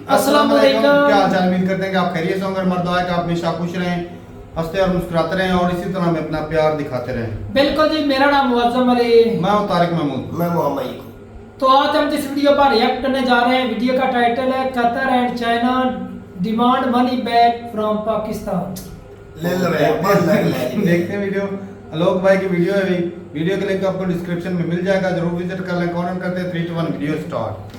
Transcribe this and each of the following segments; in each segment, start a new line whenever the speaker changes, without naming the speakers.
अस्सलाम
अस्सलाम
वालेकुम।
क्या हाल चाल। उम्मीद करते हैं कि आप खैरियत से होंगे। मर्द दुआ है कि आप हमेशा खुश रहें, हंसते और मुस्कुराते रहें और इसी तरह हमें अपना प्यार दिखाते रहें।
बिल्कुल जी, मेरा नाम मुअज्जम अली।
मैं हूं तारिक महमूद।
मैं मोहम्मद को
तो आज हम जिस वीडियो पर रिएक्ट करने जा रहे हैं, वीडियो का टाइटल है Qatar and China demand money back from Pakistan.
ले लो यार,
देखते
बहुत लग
हैं देखते हैं वीडियो। आलोक भाई की वीडियो है। वीडियो के लिंक आपको डिस्क्रिप्शन में मिल जाएगा, जरूर विजिट कर लें। कमेंट करते हैं 3 2 1 वीडियो स्टार्ट।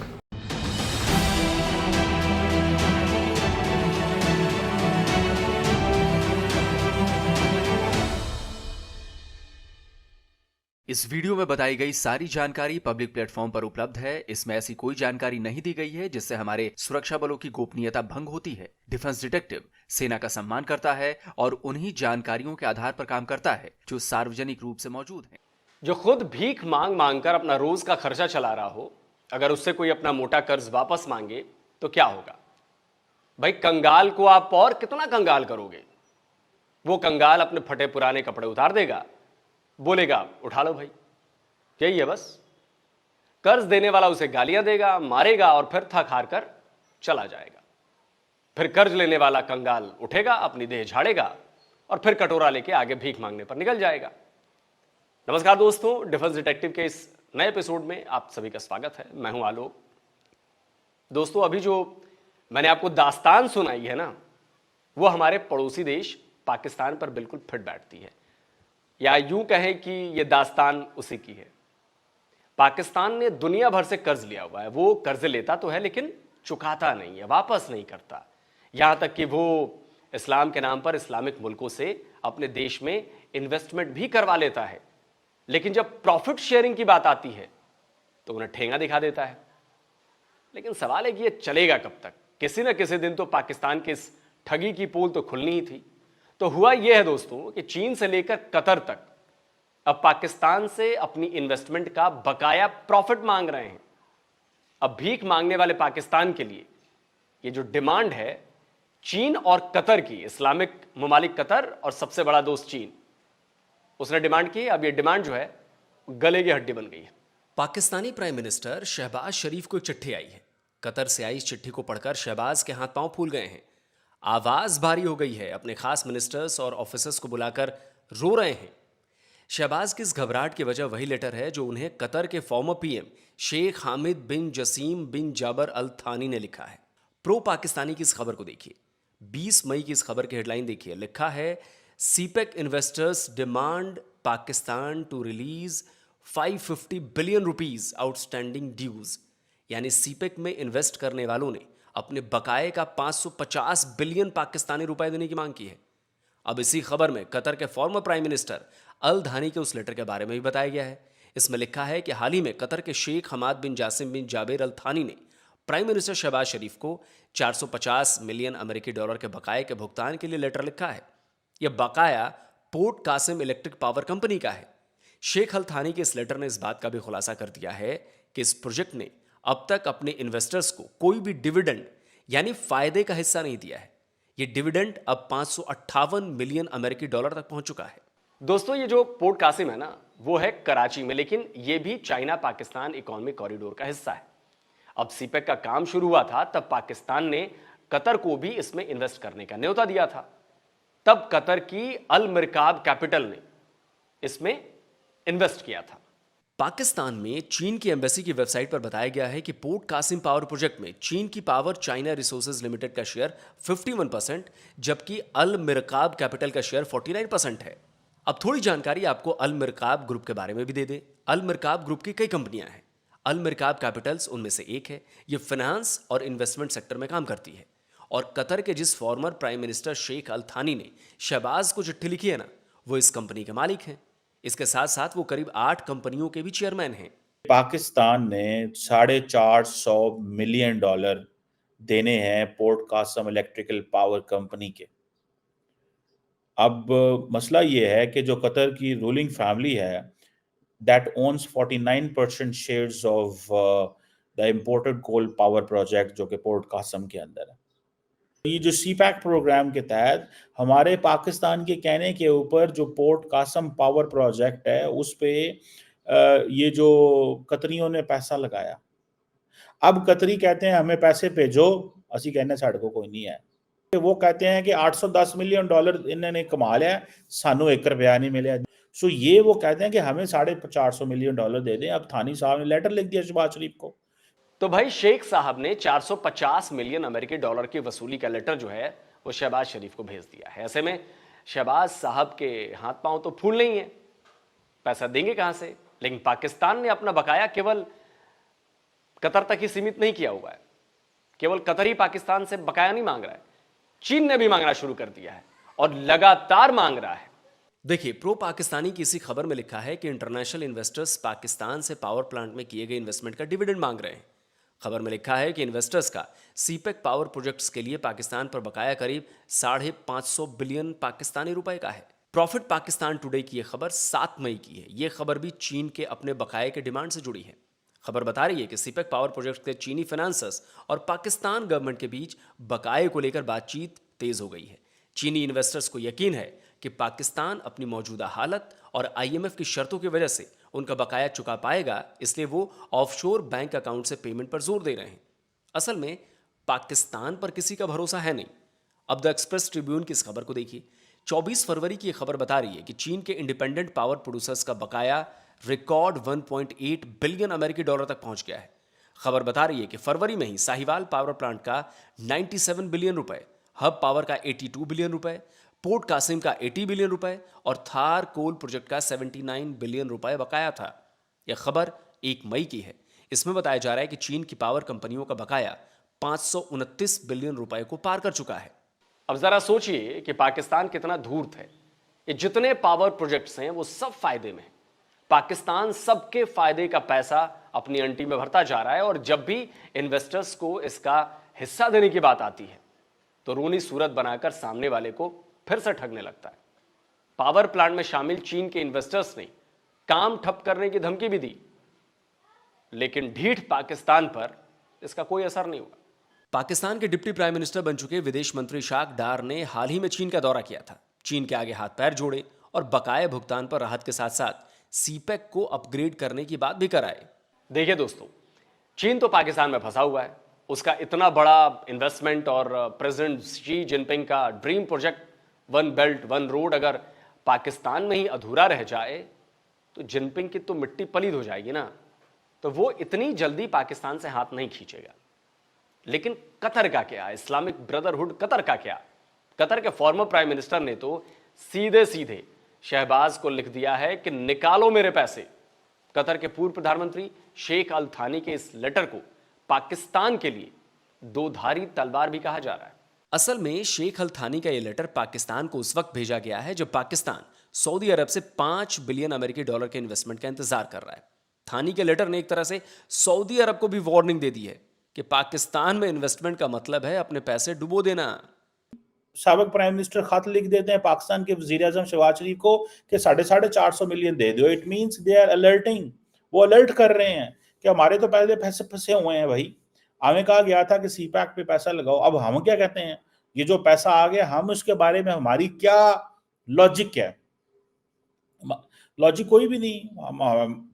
इस वीडियो में बताई गई सारी जानकारी पब्लिक प्लेटफॉर्म पर उपलब्ध है। इसमें ऐसी कोई जानकारी नहीं दी गई है जिससे हमारे सुरक्षा बलों की गोपनीयता भंग होती है। डिफेंस डिटेक्टिव सेना का सम्मान करता है और उन्हीं जानकारियों के आधार पर काम करता है जो सार्वजनिक रूप से मौजूद हैं।
जो खुद भीख मांग मांग कर अपना रोज का खर्चा चला रहा हो, अगर उससे कोई अपना मोटा कर्ज वापस मांगे तो क्या होगा? भाई, कंगाल को आप और कितना कंगाल करोगे? वो कंगाल अपने फटे पुराने कपड़े उतार देगा, बोलेगा उठा लो भाई, यही है बस। कर्ज देने वाला उसे गालियां देगा, मारेगा और फिर थक हार कर चला जाएगा। फिर कर्ज लेने वाला कंगाल उठेगा, अपनी देह झाड़ेगा और फिर कटोरा लेके आगे भीख मांगने पर निकल जाएगा। नमस्कार दोस्तों, डिफेंस डिटेक्टिव के इस नए एपिसोड में आप सभी का स्वागत है। मैं हूं आलोक। दोस्तों, अभी जो मैंने आपको दास्तान सुनाई है ना, वो हमारे पड़ोसी देश पाकिस्तान पर बिल्कुल फिट बैठती है, या यूं कहें कि यह दास्तान उसी की है। पाकिस्तान ने दुनिया भर से कर्ज लिया हुआ है। वो कर्ज लेता तो है लेकिन चुकाता नहीं है, वापस नहीं करता। यहां तक कि वो इस्लाम के नाम पर इस्लामिक मुल्कों से अपने देश में इन्वेस्टमेंट भी करवा लेता है, लेकिन जब प्रॉफिट शेयरिंग की बात आती है तो उन्हें ठेंगा दिखा देता है। लेकिन सवाल है कि ये चलेगा कब तक? किसी न किसी दिन तो पाकिस्तान की इस ठगी की पोल तो खुलनी ही थी। तो हुआ यह है दोस्तों कि चीन से लेकर कतर तक अब पाकिस्तान से अपनी इन्वेस्टमेंट का बकाया प्रॉफिट मांग रहे हैं। अब भीख मांगने वाले पाकिस्तान के लिए ये जो डिमांड है चीन और कतर की, इस्लामिक ममालिक कतर और सबसे बड़ा दोस्त चीन, उसने डिमांड की। अब ये डिमांड जो है गले की हड्डी बन गई है।
पाकिस्तानी प्राइम मिनिस्टर शहबाज शरीफ को एक चिट्ठी आई है। कतर से आई इस चिट्ठी को पढ़कर शहबाज के हाथ पांव फूल गए हैं। आवाज भारी हो गई है। अपने खास मिनिस्टर्स और ऑफिसर्स को बुलाकर रो रहे हैं। शहबाज की इस घबराहट की वजह वही लेटर है जो उन्हें कतर के फॉर्मर पीएम शेख हामिद बिन जसीम बिन जाबर अल थानी ने लिखा है। प्रो पाकिस्तानी की इस खबर को देखिए। 20 मई की इस खबर की हेडलाइन देखिए। लिखा है, CPEC investors demand Pakistan to release 550 billion rupees outstanding dues. यानी सीपेक में इन्वेस्ट करने वालों ने अपने बकाए का 550 बिलियन पाकिस्तानी रुपए देने की मांग की है। अब इसी खबर में कतर के फॉर्मर प्राइम मिनिस्टर अल धानी के उस लेटर के बारे में भी बताया गया है। इसमें लिखा है कि हाल ही में कतर के शेख हमाद बिन जासिम बिन जाबेर अल थानी ने प्राइम मिनिस्टर शहबाज शरीफ को 450 मिलियन अमेरिकी डॉलर के बकाए के भुगतान के लिए लेटर लिखा है। यह बकाया port Qasim electric power company का है। शेख अल थानी के इस लेटर ने इस बात का भी खुलासा कर दिया है कि इस प्रोजेक्ट ने अब तक अपने इन्वेस्टर्स को कोई भी डिविडेंड यानी फायदे का हिस्सा नहीं दिया है। यह डिविडेंड अब 558 मिलियन अमेरिकी डॉलर तक पहुंच चुका है।
दोस्तों, ये जो पोर्ट कासिम है ना, वो है कराची में, लेकिन ये भी चाइना पाकिस्तान इकोनॉमिक कॉरिडोर का हिस्सा है। अब सीपेक का काम शुरू हुआ था तब पाकिस्तान ने कतर को भी इसमें इन्वेस्ट करने का न्योता दिया था। तब कतर की अल मिरकाब कैपिटल ने इसमें इन्वेस्ट किया था।
पाकिस्तान में चीन की एम्बेसी की वेबसाइट पर बताया गया है कि पोर्ट कासिम पावर प्रोजेक्ट में चीन की पावर चाइना रिसोर्सेज लिमिटेड का शेयर 51%, जबकि अल मिरकाब कैपिटल का शेयर 49% है। अब थोड़ी जानकारी आपको अल मिरकाब ग्रुप के बारे में भी दे दें। अल मिरकाब ग्रुप की कई कंपनियां हैं। अल मिरकाब कैपिटल्स उनमें से एक है। ये फाइनेंस और इन्वेस्टमेंट सेक्टर में काम करती है। और कतर के जिस फॉर्मर प्राइम मिनिस्टर शेख अल थानी ने शहबाज को चिट्ठी लिखी है ना, वो इस कंपनी के मालिक हैं। इसके साथ साथ वो करीब 8 कंपनियों के भी चेयरमैन हैं।
पाकिस्तान ने $450 मिलियन देने हैं port Qasim electrical power company के। अब मसला ये है कि जो कतर की रूलिंग फैमिली है that owns 49% shares of the imported coal power project जो कि पोर्ट कासम के अंदर है। ये जो सीपैक प्रोग्राम के तहत हमारे पाकिस्तान के कहने के ऊपर जो पोर्ट कासम पावर प्रोजेक्ट है उस पे ये जो कतरियों ने पैसा लगाया। अब कतरी कहते हैं हमें पैसे भेजो, ਅਸੀਂ ਕਹਿੰਦੇ ਸਾਡੇ ਕੋਲ ਕੋਈ नहीं है। ਤੇ वो कहते हैं कि 810 मिलियन डॉलर इन्होंने कमा लिया, सानू 1 रुपया नहीं मिला। सो ये वो कहते हैं कि हमें 450 मिलियन डॉलर दे दें। अब थानी साहब ने लेटर लिख दिया शहबाज शरीफ को।
तो भाई शेख साहब ने 450 मिलियन अमेरिकी डॉलर की वसूली का लेटर जो है वो शहबाज शरीफ को भेज दिया है। ऐसे में शहबाज साहब के हाथ पांव तो फूल नहीं है, पैसा देंगे कहां से? लेकिन पाकिस्तान ने अपना बकाया केवल कतर तक ही सीमित नहीं किया हुआ है। केवल कतर ही पाकिस्तान से बकाया नहीं मांग रहा है, चीन ने भी मांगना शुरू कर दिया है और लगातार मांग रहा है।
देखिए, प्रो पाकिस्तानी की इसी खबर में लिखा है कि इंटरनेशनल इन्वेस्टर्स पाकिस्तान से पावर प्लांट में किए गए इन्वेस्टमेंट का डिविडेंड मांग रहे हैं। खबर में लिखा है कि इन्वेस्टर्स का सीपेक पावर प्रोजेक्ट्स के लिए पाकिस्तान पर बकाया करीब 550 बिलियन पाकिस्तानी रुपए का है। प्रॉफिट पाकिस्तान टुडे की यह खबर 7 मई की है। यह खबर भी चीन के अपने बकाये के डिमांड से जुड़ी है। खबर बता रही है कि सीपेक पावर प्रोजेक्ट के चीनी फाइनेंसर्स और पाकिस्तान गवर्नमेंट के बीच बकाये को लेकर बातचीत तेज हो गई है। चीनी इन्वेस्टर्स को यकीन है कि पाकिस्तान अपनी मौजूदा हालत और आईएमएफ की शर्तों की वजह से उनका बकाया चुका पाएगा, इसलिए वो ऑफशोर बैंक अकाउंट से पेमेंट पर जोर दे रहे हैं। असल में पाकिस्तान पर किसी का भरोसा है नहीं। अब द एक्सप्रेस ट्रिब्यून की इस खबर को देखिए। 24 फरवरी की यह खबर बता रही है कि चीन के इंडिपेंडेंट पावर प्रोड्यूसर्स का बकाया रिकॉर्ड 1.8 बिलियन अमेरिकी डॉलर तक पहुंच गया है। खबर बता रही है कि फरवरी में ही साहिवाल पावर प्लांट का 97 बिलियन रुपए, हब पावर का 82 बिलियन रुपए, पोर्ट कासिम का 80 बिलियन रुपए और थार कोल प्रोजेक्ट का 79 बिलियन रुपए बकाया था। यह खबर 1 मई की है। इसमें बताया जा रहा है कि चीन की पावर कंपनियों का बकाया 529 बिलियन रुपए को पार कर चुका है।
अब जरा सोचिए कि पाकिस्तान कितना धूर्त है। ये जितने पावर प्रोजेक्ट्स हैं वो सब फायदे में हैं। पाकिस्तान सबके फायदे का पैसा अपनी अंटी में भरता जा रहा है और जब भी इन्वेस्टर्स को इसका हिस्सा देने की बात आती है तो रोनी सूरत बनाकर सामने वाले को फिर से ठगने लगता है। पावर प्लांट में शामिल चीन के इन्वेस्टर्स ने काम ठप करने की धमकी भी दी, लेकिन ढीठ पाकिस्तान पर इसका कोई असर नहीं हुआ।
पाकिस्तान के डिप्टी प्राइम मिनिस्टर बन चुके विदेश मंत्री इशाक डार ने हाल ही में चीन का दौरा किया था। चीन के आगे हाथ पैर जोड़े और बकाये भुगतान पर राहत के साथ साथ सीपेक को अपग्रेड करने की बात भी कराए।
देखिए दोस्तों, चीन तो पाकिस्तान में फंसा हुआ है। उसका इतना बड़ा इन्वेस्टमेंट और प्रेसिडेंट शी जिनपिंग का dream project one belt one road अगर पाकिस्तान में ही अधूरा रह जाए तो जिनपिंग की तो मिट्टी पलीद हो जाएगी ना, तो वो इतनी जल्दी पाकिस्तान से हाथ नहीं खींचेगा। लेकिन कतर का क्या, इस्लामिक ब्रदरहुड कतर का क्या? कतर के फॉर्मर प्राइम मिनिस्टर ने तो सीधे सीधे शहबाज को लिख दिया है कि निकालो मेरे पैसे। कतर के पूर्व प्रधानमंत्री शेख अल थानी के इस लेटर को पाकिस्तान के लिए दोधारी तलवार भी कहा जा रहा है।
असल में शेख अल थानी का यह लेटर पाकिस्तान को उस वक्त भेजा गया है जब पाकिस्तान सऊदी अरब से 5 बिलियन अमेरिकी डॉलर के इन्वेस्टमेंट का इंतजार कर रहा है। थानी के लेटर ने एक तरह से सऊदी अरब को भी वार्निंग दे दी है कि पाकिस्तान में इन्वेस्टमेंट का मतलब है अपने पैसे डुबो देना।
साबिक प्राइम मिनिस्टर खत लिख देते हैं पाकिस्तान के वजीर आजम शहबाज शरीफ को कि 450 मिलियन दे दो। It means they are alerting, वो अलर्ट कर रहे हैं कि हमारे तो पहले पैसे फंसे हुए हैं। भाई हमें कहा गया था कि सीपैक पे पैसा लगाओ, अब हम क्या कहते हैं, ये जो पैसा आ गया हम उसके बारे में हमारी क्या लॉजिक है? लॉजिक कोई भी नहीं।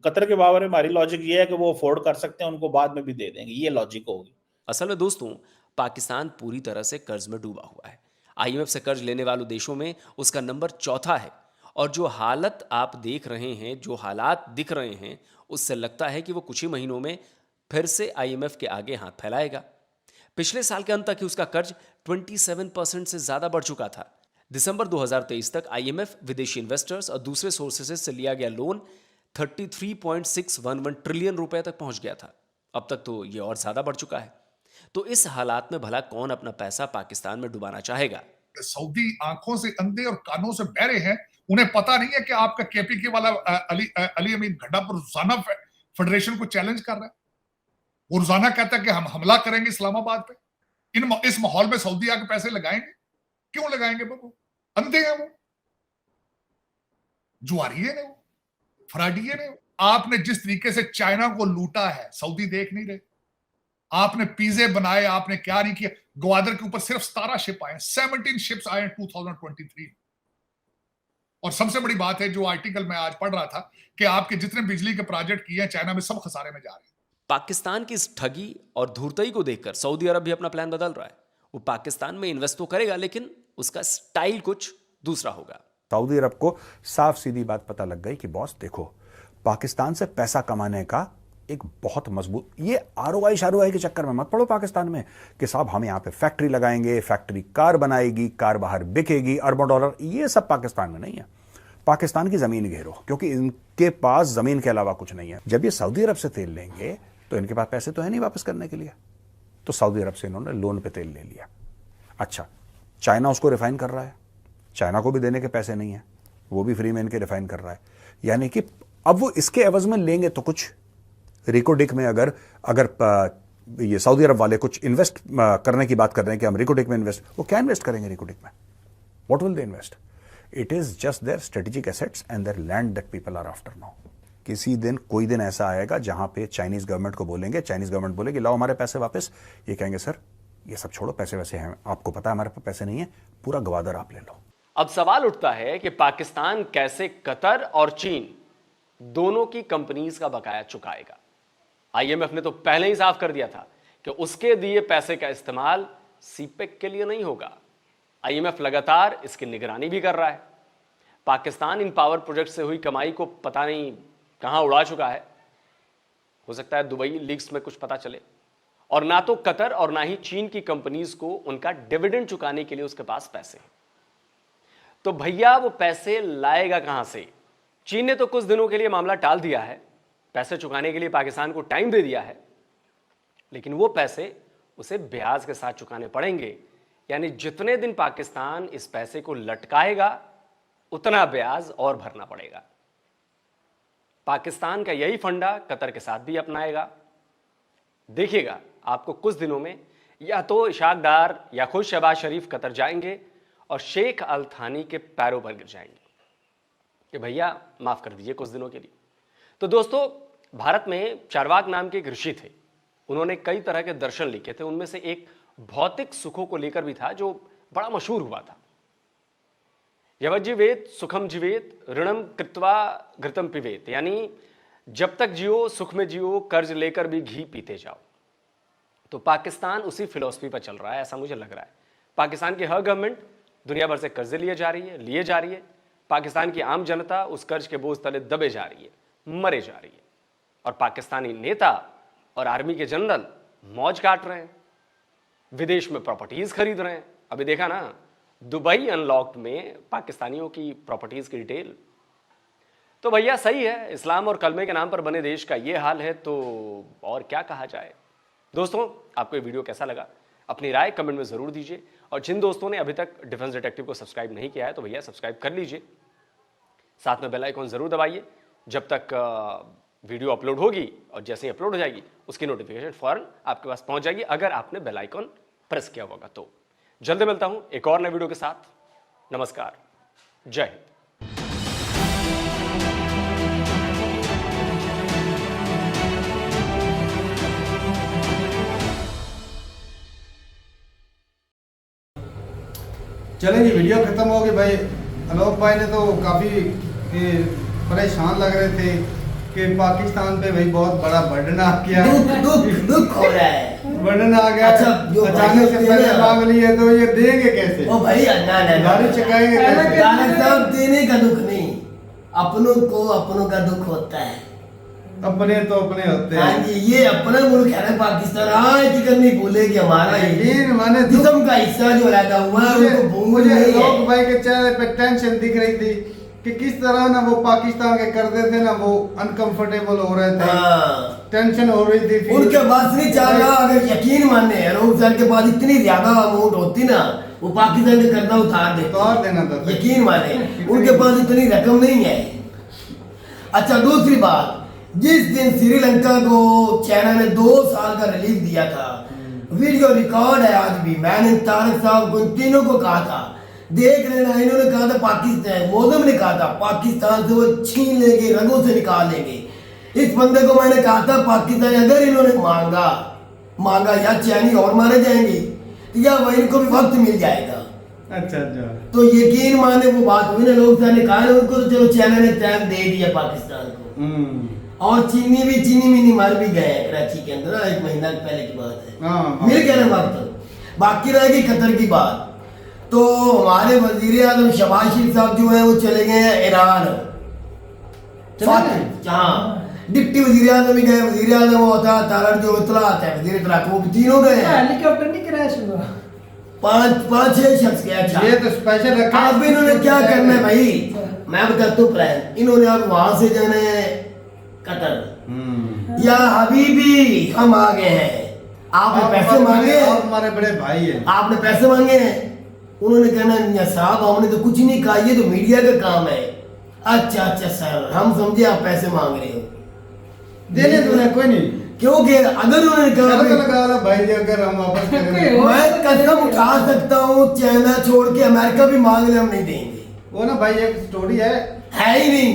कतर के बारे में हमारी लॉजिक ये है कि वो अफोर्ड कर सकते हैं, उनको बाद में भी दे देंगे, ये लॉजिक होगी।
असल में दोस्तों, पाकिस्तान पूरी तरह से कर्ज में डूबा हुआ है। आईएमएफ से कर्ज लेने वालों देशों में उसका नंबर 4था है और जो हालत आप देख रहे हैं, जो हालात दिख रहे हैं, उससे लगता है कि वो कुछ ही महीनों में फिर से आईएमएफ के आगे हाथ फैलाएगा। पिछले साल के अंत तक ही उसका कर्ज 27% से ज्यादा बढ़ चुका था। दिसंबर 2023 तक आईएमएफ, विदेशी इन्वेस्टर्स और दूसरे सोर्सेज से लिया गया लोन 33.611 ट्रिलियन रुपए तक पहुंच गया था। अब तक तो ये और ज्यादा बढ़ चुका है। तो इस हालात में भला कौन अपना पैसा पाकिस्तान में डुबाना चाहेगा?
सऊदी आंखों से अंधे और कानों से बहरे हैं। उन्हें पता नहीं है कि आपका केपीके वाला अली अमीन गड्ढा पर रोजाना फेडरेशन को चैलेंज कर रहा है। वो रोजाना कहता है कि हम हमला करेंगे इस्लामाबाद पे। इस माहौल में सऊदी आके पैसे लगाएंगे? क्यों लगाएंगे बाबू? अंधे हैं वो, जुआरिये ने, वो फराडिये ने। आपने जिस तरीके से चाइना को लूटा है, सऊदी देख नहीं रहे। आपने पिज़्ज़े बनाए, आपने क्या नहीं किया। ग्वादर के ऊपर सिर्फ 17 शिप आए, 17 शिप्स आए 2023। और सबसे बड़ी बात है, जो आर्टिकल मैं आज पढ़ रहा था, कि आपके जितने बिजली के प्रोजेक्ट किए हैं चाइना में, सब खसारे में जा रहे हैं।
पाकिस्तान की इस ठगी और धूर्तई को देखकर सऊदी अरब भी अपना प्लान बदल रहा है। वो पाकिस्तान में इन्वेस्ट तो करेगा, लेकिन उसका स्टाइल कुछ दूसरा होगा।
सऊदी अरब को साफ सीधी बात पता लग गई कि बॉस देखो, पाकिस्तान से पैसा कमाने का एक बहुत मजबूत, ये आरओआई शारओआई के चक्कर में मत पड़ो पाकिस्तान में कि साहब हम यहाँ पे फैक्ट्री लगाएंगे, फैक्ट्री कार बनाएगी, कार बाहर बिकेगी, अरबों डॉलर, ये सब पाकिस्तान में नहीं है। पाकिस्तान की जमीन घेरो, क्योंकि इनके पास जमीन के अलावा कुछ नहीं है। जब ये सऊदी अरब से तेल लेंगे तो इनके पास पैसे तो है नहीं वापस करने के लिए, तो सऊदी अरब से इन्होंने लोन पे तेल ले लिया। अच्छा, चाइना उसको रिफाइन कर रहा है, चाइना को भी देने के पैसे नहीं है, वो भी फ्री में इनके रिफाइन कर रहा है। यानी कि अब वो इसके एवज में लेंगे तो कुछ रिकोडिक में अगर ये सऊदी अरब वाले कुछ इन्वेस्ट करने की बात कर रहे हैं कि हम रिकोडिक में इन्वेस्ट, वो क्या इन्वेस्ट करेंगे रिकोडिक में? What will they invest? It is just their strategic assets and their land that people are after now. किसी दिन कोई दिन ऐसा आएगा जहां पे चाइनीज गवर्नमेंट को बोलेंगे, चाइनीज गवर्नमेंट बोलेगी लाओ हमारे पैसे वापस, ये कहेंगे सर ये सब छोड़ो, पैसे वैसे हैं, आपको पता है हमारे पास पैसे नहीं है, पूरा गवादर आप ले लो।
अब सवाल उठता है कि पाकिस्तान कैसे कतर और चीन दोनों की कंपनीज का बकाया चुकाएगा। आईएमएफ ने तो पहले ही साफ कर दिया था कि उसके दिए पैसे का इस्तेमाल सीपेक के लिए नहीं होगा। आईएमएफ लगातार इसकी निगरानी भी कर रहा है। पाकिस्तान इन पावर प्रोजेक्ट से हुई कमाई को पता नहीं कहां उड़ा चुका है। हो सकता है दुबई लीक्स में कुछ पता चले। और ना तो कतर और ना ही चीन की कंपनीज को उनका डिविडेंड चुकाने के लिए उसके पास पैसे हैं। तो भैया वो पैसे लाएगा कहां से? चीन ने तो कुछ दिनों के लिए मामला टाल दिया है, पैसे चुकाने के लिए पाकिस्तान को टाइम दे दिया है, लेकिन वो पैसे उसे ब्याज के साथ चुकाने पड़ेंगे। यानी जितने दिन पाकिस्तान इस पैसे को लटकाएगा उतना ब्याज और भरना पड़ेगा। पाकिस्तान का यही फंडा कतर के साथ भी अपनाएगा। देखिएगा आपको कुछ दिनों में या तो इशाक डार या खुद शहबाज शरीफ कतर जाएंगे और शेख अल थानी के पैरों पर गिर जाएंगे कि भैया माफ कर दीजिए कुछ दिनों के लिए। तो दोस्तों, भारत में चारवाक नाम के एक ऋषि थे। उन्होंने कई तरह के दर्शन लिखे थे। उनमें से एक भौतिक सुखों को लेकर भी था जो बड़ा मशहूर हुआ था। यवज्जीवेत सुखम जीवेत ऋणम कृत्वा घृतम पिबेत, यानी जब तक जियो सुख में जियो, कर्ज लेकर भी घी पीते जाओ। तो पाकिस्तान उसी फिलॉसफी पर चल रहा है, ऐसा मुझे लग रहा है। पाकिस्तान की हर गवर्नमेंट दुनिया भर से कर्जे लिए जा रही है। पाकिस्तान की आम जनता उस कर्ज के बोझ तले दबे जा रही है, मरे जा रही है। और पाकिस्तानी नेता और आर्मी के जनरल मौज काट रहे हैं, विदेश में प्रॉपर्टीज खरीद रहे हैं। अभी देखा ना दुबई अनलॉक्ड में पाकिस्तानियों की प्रॉपर्टीज की डिटेल। तो भैया सही है, इस्लाम और कलमे के नाम पर बने देश का ये हाल है तो और क्या कहा जाए। दोस्तों, आपको ये वीडियो कैसा लगा अपनी राय कमेंट में जरूर दीजिए। और जिन दोस्तों ने अभी तक डिफेंस डिटेक्टिव को सब्सक्राइब नहीं किया है तो भैया सब्सक्राइब कर लीजिए, साथ में बेल आइकॉन जरूर दबाइए। जब तक वीडियो अपलोड होगी और जैसे ही अपलोड हो जाएगी उसकी नोटिफिकेशन फौरन आपके पास पहुंच जाएगी, अगर आपने बेल आइकॉन प्रेस किया होगा तो। जल्दी मिलता हूं एक और नए वीडियो के साथ। नमस्कार, जय हिंद।
चलें जी, वीडियो खत्म हो गई भाई। आलोक भाई ने तो काफ़ी परेशान लग रहे थे कि पाकिस्तान पे भाई बहुत बड़ा बर्डन आ गया,
दुख हो रहा है,
बर्डन आ गया।
अच्छा, जो
अचानक से पैसे मांग लिए तो ये देंगे कैसे?
ओ भाई
गाड़ी चुकाएंगे कैसे?
साहब देने का दुख नहीं, अपनों का दुख होता है।
अपने तो अपने होते
हाँ
हैं।
जी, ये अपना मुल्क है ना पाकिस्तान, आज तक नहीं भूलेगी हमारा
यकीन माने
जिस्म का हिस्सा जो रहता हुआ है उनको भूल
मुझे
नहीं है।
आलोक भाई के चेहरे पे टेंशन दिख रही थी कि किस तरह ना वो पाकिस्तान के करते थे ना, वो अनकंफर्टेबल हो रहे थे,
हाँ।
टेंशन हो रही थी।
उनके पास नहीं चल रहा। अगर यकीन माने आलोक सर के पास इतनी ज्यादा अमाउंट होती ना, वो पाकिस्तान के कर्जा उतार
देना था।
यकीन माने उनके पास इतनी रकम नहीं है। अच्छा, दूसरी बात, जिस दिन श्रीलंका को चाइना ने 2 साल का रिलीफ दिया था, वीडियो रिकॉर्ड है आज भी। मैंने तारक साहब को तीनों को कहा था देख लेना। इन्होंने कहा था पाकिस्तान, मोदम ने कहा था पाकिस्तान से वो छीन लेंगे, रगों से निकाल लेंगे। इस बंदे को मैंने कहा था पाकिस्तान अगर इन्होंने मांगा या चाइनीज और मारे जाएंगे या वह इनको भी वक्त मिल जाएगा।
अच्छा।
तो यकीन माने वो बात हुई ना, लोग ने कहा उनको तो चलो चाइना ने टाइम दे दिया पाकिस्तान को। और चीनी मिनी मर भी गए हैं कराची के अंदर, 1 महीना पहले की बात है।
हाँ।
मिल गए ना वक्त। बाकी रह गई कतर की बात। तो हमारे वजीर आजम शहबाज शरीफ साहब जो है वो चले गए हैं ईरान। हाँ, डिप्टी वजीर आजम भी गए, वजीर आजम होता है तारड़ जो इतला आता है वजीर इतला, वो भी तीनों गए हैं।
हेलीकॉप्टर नहीं क्रैश हुआ?
5-6 शख्स गए। अच्छा,
ये तो स्पेशल रखा है।
अब इन्होंने क्या करना है भाई, मैं बताता हूँ प्लान। इन्होंने अब वहां से जाना है कतर। या हबीबी हम आ गए हैं, आपने पैसे मांगे,
आप हमारे बड़े भाई हैं,
आपने पैसे मांगे हैं। उन्होंने कहना मियां साहब हमने तो कुछ नहीं कहा, ये तो मीडिया का काम है। अच्छा सर, हम समझे आप पैसे मांग रहे हो,
देने दो, कोई नहीं।
क्योंकि अगर उन्होंने कहा
शर्त लगा रहा भाई जी, अगर हम वापस करेंगे
मैं कसम उठा सकता हूँ चाइना छोड़ के अमेरिका भी मांग ले, हम नहीं देंगे।
वो ना भाई एक स्टोरी है
ही नहीं।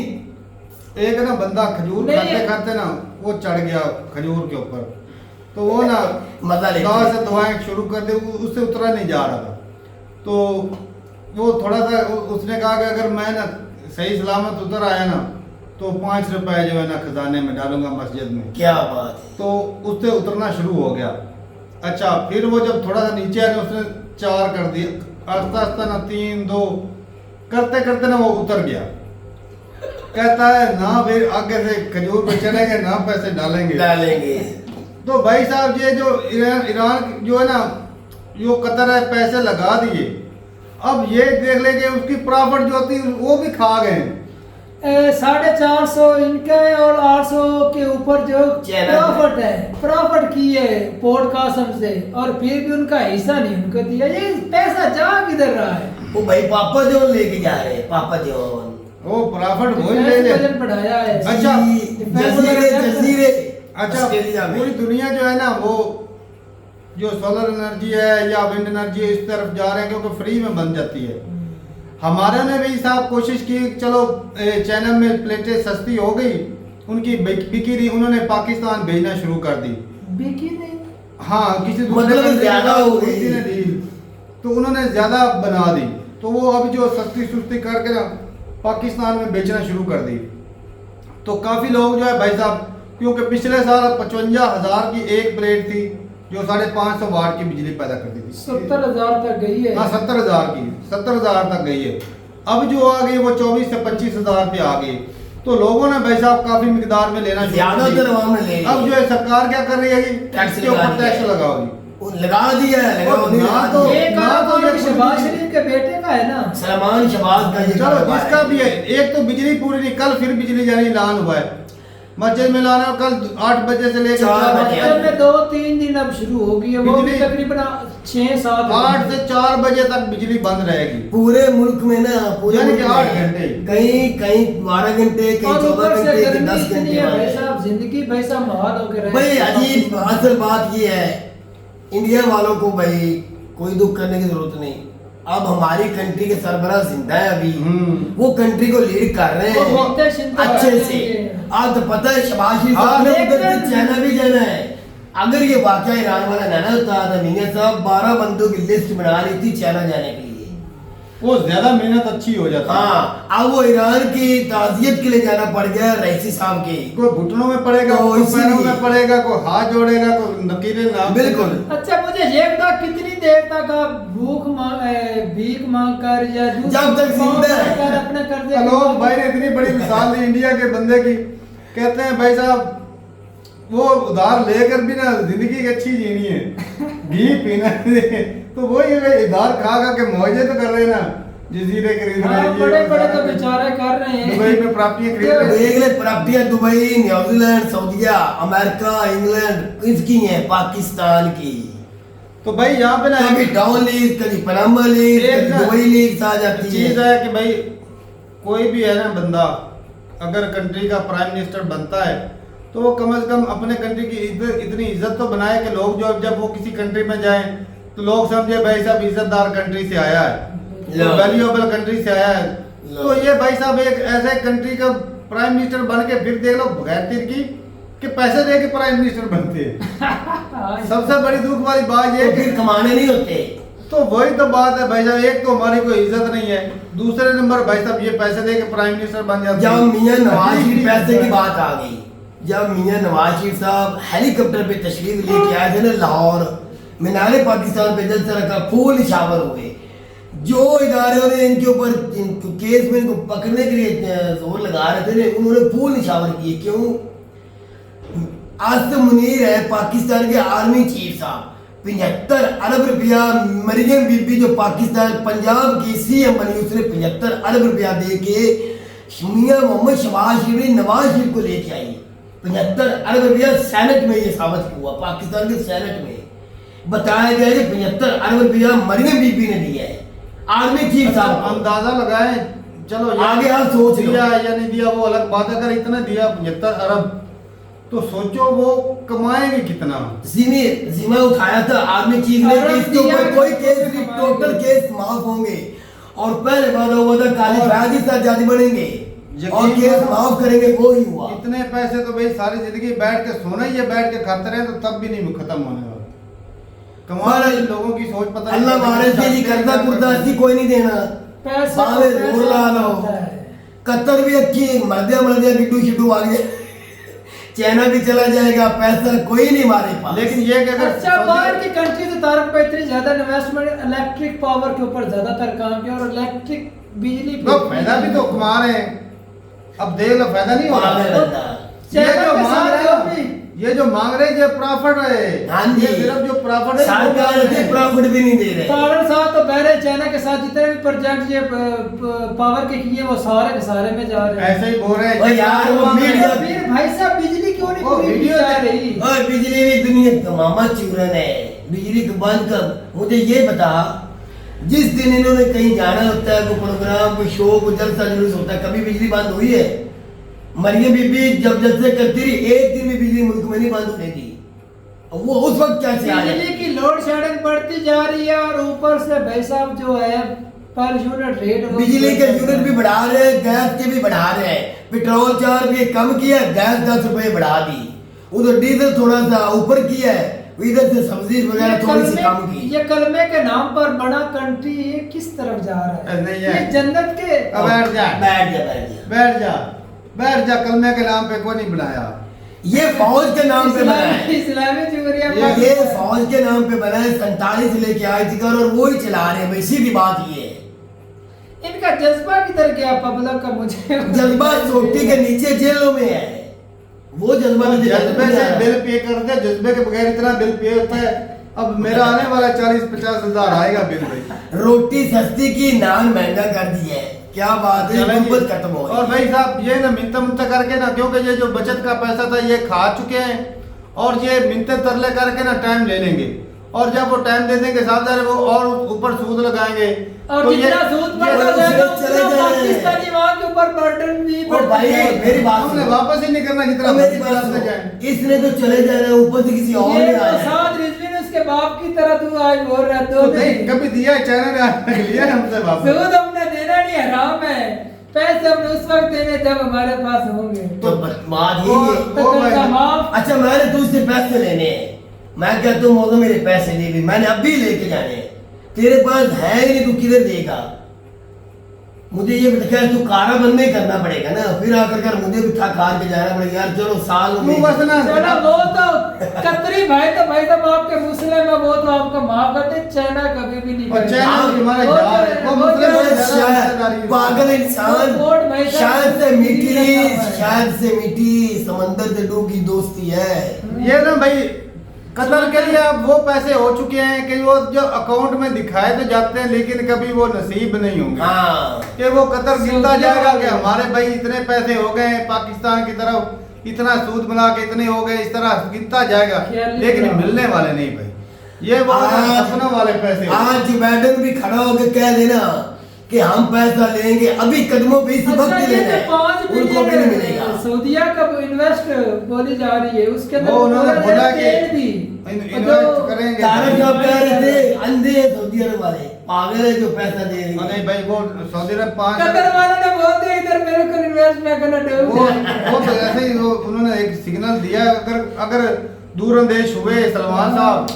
एक ना बंदा खजूर
नहीं,
खाते खाते ना वो चढ़ गया खजूर के ऊपर, तो वो ना
मजा ले
दवा से दवाएं शुरू कर दे, उससे उतरा नहीं जा रहा था। तो वो थोड़ा सा उसने कहा कि अगर मैं ना सही सलामत उतर आया ना तो 5 रुपए जो है ना खजाने में डालूंगा मस्जिद में।
क्या बात है।
तो उससे उतरना शुरू हो गया। अच्छा, फिर वो जब थोड़ा सा नीचे आया ना उसने 4 कर दिया, आस्ता आस्ता ना 3 2 करते करते ना वो उतर गया। कहता है ना फिर आगे से खजूर पे चढ़ेंगे ना पैसे डालेंगे। तो भाई साहब ये जो ईरान जो है ना जो कतर है पैसे लगा दिए, अब ये देख लेंगे उसकी प्रॉफिट जो होती वो भी खा गए।
450 इनका है और 800 के ऊपर जो प्रॉफिट की है पोर्ट कासम से, और फिर भी उनका हिस्सा नहीं उनको दिया। ये पैसा जा किधर रहा है?
वो भाई पापा जो लेके जा रहे हैं, पापा जो
वो प्रॉफिट वो ले ले
वजन बढ़ाया है।
अच्छा,
जजीरे
अच्छा,
ऑस्ट्रेलिया में
पूरी दुनिया जो है ना वो जो सोलर एनर्जी है या विंड एनर्जी है इस तरफ जा रहे हैं क्योंकि फ्री में बन जाती है। हमारे ने भी साहब कोशिश की, चलो चाइना में प्लेटें सस्ती हो गई, उनकी बिकी नहीं, उन्होंने पाकिस्तान भेजना शुरू कर दी।
बिकी नहीं,
हाँ, किसी
मतलब ज्यादा हो गई
ने दी तो उन्होंने ज्यादा बना दी, तो वो अभी जो सस्ती सुस्ती करके ना पाकिस्तान में बेचना शुरू कर दी। तो काफी लोग जो है भाई साहब, क्योंकि पिछले साल 55,000 की एक प्लेट थी जो 550 वाट की बिजली पैदा करती थी।
70,000 तक गई है।
हाँ, 70,000 तक गई है। अब जो आ गई वो 24 से 25,000 पे आ गई। तो लोगों ने भाई साहब काफी मिकदार में लेना शुरू कर दिया। अब जो है सरकार क्या कर रही है कि
टैक्स
ऊपर टैक्स लगाओ जी,
लगा दिया है।
शहबाज शरीफ के बेटे का है ना,
सलमान शहबाज का। ये
चलो जिसका भी है, एक तो बिजली पूरी नहीं, कल फिर बिजली जाने ऐलान हुआ है मस्जिद में लाना, कल 8 बजे से लेकर 4 बजे
में 2-3 दिन अब शुरू होगी है, वो भी तकरीबन 6-7
8 से 4 बजे तक बिजली बंद रहेगी
पूरे मुल्क में ना, पूरे
यानी
मुल्क
कि 8 घंटे,
कहीं 12 घंटे, कहीं 14 घंटे, कहीं 10 घंटे।
भाई साहब जिंदगी भाई साहब माहौल हो गया।
भाई अजीब असल बात ये है, इंडिया वालों को भाई कोई दुख करने की जरूरत नहीं। अब हमारी कंट्री के सरबराह जिंदा है अभी, वो कंट्री को लीड कर रहे हैं अच्छे से। आज तो पता है शहबाज शरीफ साहब ने उधर चाइना भी जाना है। अगर ये वाकया ईरान वाला ना होता तो मियां साहब 12 बंदों की लिस्ट बना ली थी चाइना जाने के लिए,
वो ज्यादा मेहनत अच्छी हो जाती।
हाँ, अब वो ईरान की ताजियत के लिए जाना पड़ गया रईसी साहब के।
कोई घुटनों में पड़ेगा, कोई पैरों में पड़ेगा, कोई हाथ जोड़ेगा, कोई नकीले नाम।
बिल्कुल।
अच्छा, मुझे ये बता कितनी देर तक आप भीख मांग कर या
जब तक जिंदा है
अपना कर दे।
लोग भाई ने इतनी बड़ी मिसाल दी इंडिया के बंदे की, कहते हैं भाई साहब वो उधार लेकर भी ना जिंदगी अच्छी जीनी है, घी पीना है, तो वो ये उधार खा के मौजे तो कर रहे हैं ना, जजीरे खरीद रहे हैं,
बड़े बड़े तो बेचारे कर रहे हैं,
दुबई में प्रॉपर्टी खरीद रहे हैं।
देख ले प्रॉपर्टियां दुबई, न्यूजीलैंड, सऊदीया, अमेरिका, इंग्लैंड, इसकी हैं, पाकिस्तान की।
तो भाई यहाँ पे ना
कभी डाउन लीग, कभी पनामा लीग, कभी दुबई लीग आ जाती है।
चीज है कि भाई कोई भी है ना बंदा अगर कंट्री का प्राइम मिनिस्टर बनता है तो वो कम से कम अपने कंट्री की इतनी इज्जत तो बनाए कि लोग जो जब वो किसी कंट्री में जाएं तो लोग समझे भाई साहब इज्जतदार कंट्री से आया है, वैल्यूएबल कंट्री से आया है। तो ये भाई साहब एक ऐसे कंट्री का प्राइम मिनिस्टर बन के फिर देख लो बगैर तीर की कि पैसे दे के प्राइम मिनिस्टर बनते हैं। सबसे बड़ी दुख वाली बात ये
फिर कमाने नहीं होते।
तो वही तो बात है भाई साहब, एक तो हमारी कोई इज्जत नहीं है, दूसरे नंबर भाई साहब ये पैसे दे के प्राइम मिनिस्टर बन जाते हैं।
जब मियां नवाज की पैसे की बात आ गई, जब मियां नवाज शरीफ साहब हेलीकॉप्टर पे तशरीफ लेके आए थे ना लाहौर, मीनारे पाकिस्तान पे जलसा रखा, फूल निशावर हो गए। जो इदारों ने इनके ऊपर केस में इनको पकड़ने के लिए जोर लगा रहे थे, उन्होंने फूल निशावर किए। क्यों? आसिम मुनीर है पाकिस्तान के आर्मी चीफ साहब, 75 अरब रुपया, मरियम बीबी जो पाकिस्तान पंजाब की सीएम बनी, उसने 75 अरब रुपया दे के मियां मोहम्मद शहबाज शरीफ ने नवाज शरीफ को लेके आई। 75 अरब रुपया सेनेट में ये साबित हुआ, पाकिस्तान के सेनेट में बताया गया कि 75 अरब रुपया मरियम बीबी ने दिया है आर्मी चीफ साहब।
अंदाजा लगाए, चलो
आगे आप सोच लो।
दिया या नहीं दिया वो अलग बात है। अगर इतना दिया 75 अरब, तो सोचो वो कमाएंगे कितना।
जिम्मा उठाया था आर्मी चीफ ने कि इसके ऊपर कोई केस नहीं, टोटल केस माफ होंगे। और पहले वादा हुआ था काली फैजी साहब बनेंगे और केस माफ करेंगे, वो ही हुआ।
इतने पैसे तो भाई सारी जिंदगी बैठ के सोना ही है, बैठ के खाते रहे तो तब भी नहीं खत्म होने वाला। कमाल है लोगों की सोच, पता नहीं
अल्लाह मारे जी करता कुर्ता ऐसी कोई नहीं देना, बावे जोर ला लो। कतर भी अच्छी मर्दिया गिड्डू शिड्डू आ गए, चाइना भी चला जाएगा, पैसा कोई नहीं हमारे पास।
लेकिन ये कि अगर
अच्छा बाहर की कंट्री से तारक पे इतनी ज्यादा इन्वेस्टमेंट इलेक्ट्रिक पावर के ऊपर ज्यादातर काम किया और इलेक्ट्रिक बिजली
तो फायदा भी तो कमा रहे हैं। अब देख लो फायदा नहीं हो रहा। ये जो मांग रहे हैं, ये प्रॉफिट है।
हाँ जी।
ये सिर्फ जो प्रॉफिट है,
सरकार से प्रॉफिट भी नहीं दे रहे।
तारण साहब तो बहरे चाइना के साथ जितने भी प्रोजेक्ट ये पावर के किए वो सारे के सारे में जा रहे हैं।
ऐसे ही बोल रहे हैं।
ओ यार वो मीडिया
फिर भाई साहब बिजली क्यों नहीं
ओ
पूरी
वीडियो
जा रही?
और बिजली भी दुनिया का मामा चूरन है, बिजली को बंद कर। मुझे ये बता, जिस दिन इन्होंने कहीं जाना होता है, कोई प्रोग्राम, कोई शो, कोई जलसा जुलूस होता है, कभी बिजली बंद हुई है? मरियम बीबी जब जलसे करती रही, एक दिन भी बिजली मुल्क में नहीं बंद होने दी। वो उस वक्त कैसे आ
बिजली की लोड शेडिंग बढ़ती जा रही है और ऊपर से भाई साहब जो है पर यूनिट रेट,
बिजली के यूनिट भी बढ़ा रहे हैं, गैस के भी बढ़ा रहे हैं। पेट्रोल चार्ज भी कम किया, गैस 10 रुपए बढ़ा दी, उधर डीजल थोड़ा सा ऊपर किया है, इधर से सब्जी वगैरह थोड़ी सी कम की।
ये कलमे के नाम पर बड़ा कंट्री ये किस तरफ जा रहा है?
नहीं
ये
है।
जन्नत के
बैठ जा,
बैठ जा, बैठ जा,
बैठ जा, बैठ जा। कलमे के नाम पे कोई नहीं बनाया,
ये फौज के नाम पे बना है।
इस्लामी जमहूरिया
ये फौज के नाम पे बना है, 47 लेके आए थे और वो ही चला रहे हैं भाई। सीधी बात ये है,
इनका जज्बा किधर गया पब्लिक का? मुझे
जज्बा चोटी के नीचे जेलों में है, वो जज्बा मुझे
जज्बे से बिल पे करते हैं, जज्बे के बगैर इतना बिल पे होता है। अब मेरा आने वाला 40-50 हजार आएगा बिल भाई।
रोटी सस्ती की, नान महंगा कर दिया है, क्या बात है, गुर्बत खत्म हो
और भाई साहब ये ना मिन्नत मुन्नत करके ना, क्योंकि ये जो बचत का पैसा था ये खा चुके हैं और ये मिन्नत तरले करके ना टाइम ले लेंगे, और जब वो टाइम दे देंगे साहब वो और ऊपर सूद लगाएंगे।
और
तो
जितना सूद बढ़ता जाएगा उतना पाकिस्तानी वहां के ऊपर बर्डन भी
और भाई मेरी बात
हमने
सुनो,
वापस ही नहीं करना जितना
मेरी बात
से
सुनो,
जाए।
इसने तो चले जाना है, ऊपर से किसी और
ये
ने
तो
आना है।
साथ रिजवी ने उसके बाप की तरह तू आज बोल रहा है
तो
तो
नहीं कभी दिया है, चाइना ने आज लिया है हमसे वापस।
सूद हमने देना नहीं, हराम है। पैसे हमने उस वक्त देने जब हमारे पास होंगे।
तो बात यही है।
तो कर्जा माफ।
अच्छा मैंने तुझसे पैसे लेने हैं, मैं कहता हूँ मौका मेरे पैसे दे भी, मैंने अभी लेके जाने हैं, तेरे पास है ही नहीं, तू किधर देगा? मुझे ये बता, तू काराबंद में करना पड़ेगा ना, फिर आकर कर मुझे भी थक हार के जाना पड़ेगा यार। चलो साल में
बस ना
चलो वो तो कतरी भाई तो भाई साहब आपके मुस्लिम है, वो तो आपको माफ करते, चाइना कभी भी नहीं
और
करेगा।
चाइना हमारा
वो
यार है,
जो-
वो
वो
मुस्लिम
जो-
है,
शायद पागल इंसान,
वोट भाई साहब
शायद से मीठी,
है।
शायद से मीठी समंदर से डूबी दोस्ती है।
ये ना भाई कतर के लिए अब वो पैसे हो चुके हैं कि वो जो अकाउंट में दिखाए तो जाते हैं, लेकिन कभी वो नसीब नहीं होंगे।
हाँ
कि वो कतर गिनता जाएगा कि हमारे भाई इतने पैसे हो गए हैं पाकिस्तान की तरफ, इतना सूद मिला के इतने हो गए, इस तरह गिनता जाएगा, लेकिन मिलने वाले नहीं भाई। ये वो सपनों वाले पैसे।
आज बाइडेन भी खड़ा होकर कह देना कि हम पैसा लेंगे, अभी कदमों पे इसी वक्त
अच्छा, ये
लेना
जो
है,
5
उनको भी नहीं मिलेगा।
सऊदीया का इन्वेस्ट बोली जा रही है, उसके अंदर
वो उन्होंने
पूरा
बोला कि
तेल भी
इन्वेस्ट करेंगे।
तारक साहब कह रहे थे अंधे हैं सऊदी अरब वाले, पागल है जो पैसा दे रहे हैं।
नहीं भाई वो सऊदी अरब 5
कतर वालों ने बोल दिया इधर मेरे को इन्वेस्ट ना करना, डूब
वो
जाएंगे।
वो तो ऐसे ही वो उन्होंने एक सिग्नल दिया, अगर दूरअंदेश हुए सलमान साहब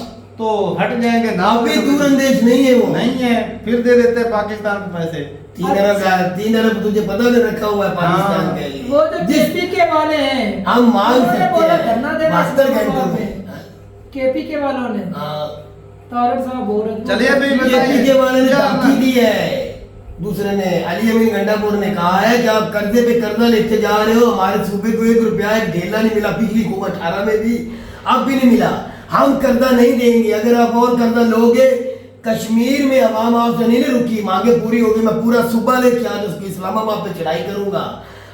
तो हट जाएंगे ना।
आप भी दूरंदेश नहीं है वो।
नहीं है, फिर दे देते हैं पाकिस्तान को पैसे।
3 अरब तुझे पता नहीं रखा हुआ है पाकिस्तान
हाँ।
के लिए।
वो जो केपी के वाले हैं,
हम मांग
उन्होंने
सकते
बोला
हैं
धरना देना
72
है
घंटों
पे।
में।
केपी के वालों ने,
हाँ।
तारड़ साहब बोल रहे थे।
चलिए भाई,
बीजेपी के वाले ने
क्या
धमकी दी है। दूसरे ने अली अमीन गंडापुर ने कहा है कि आप कर्जे पे कर्जा लेते जा रहे हो, हमारे सूबे को 1 रुपया एक ढेला नहीं मिला, पिछली हुकूमत 18 में भी, अब भी नहीं मिला, हम कर्जा नहीं देंगे, अगर आप और कर्जा लोगे कश्मीर में अवाम आपसे नहीं रुकी, मांगे पूरी होगी, मैं पूरा सूबा लेके आज उसको इस्लामाबाद पे चढ़ाई करूंगा,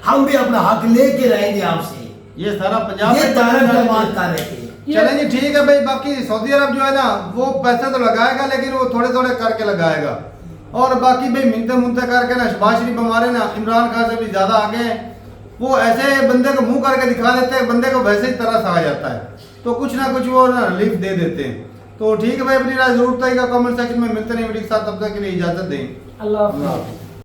हम भी अपना हक लेके रहेंगे आपसे।
ये सारा पंजाब
ये
में
तारक का बात कर रहे थे।
चलेंगे, ठीक है भाई। बाकी सऊदी अरब जो है ना, वो पैसा तो लगाएगा, लेकिन वो थोड़े थोड़े करके लगाएगा। और बाकी भाई मिनते करके ना, शहबाज शरीफ हमारे ना इमरान खान से भी ज्यादा आगे हैं। वो ऐसे बंदे को मुंह करके दिखा देते हैं, बंदे को वैसे ही तरस आ जाता है, तो कुछ ना कुछ वो ना रिलीफ दे देते हैं। तो ठीक है भाई, अपनी राय जरूर बताइएगा कमेंट सेक्शन में। मिलते हैं वीडियो के साथ, तब तक के लिए इजाजत दें।
अल्लाह हाफ़िज़।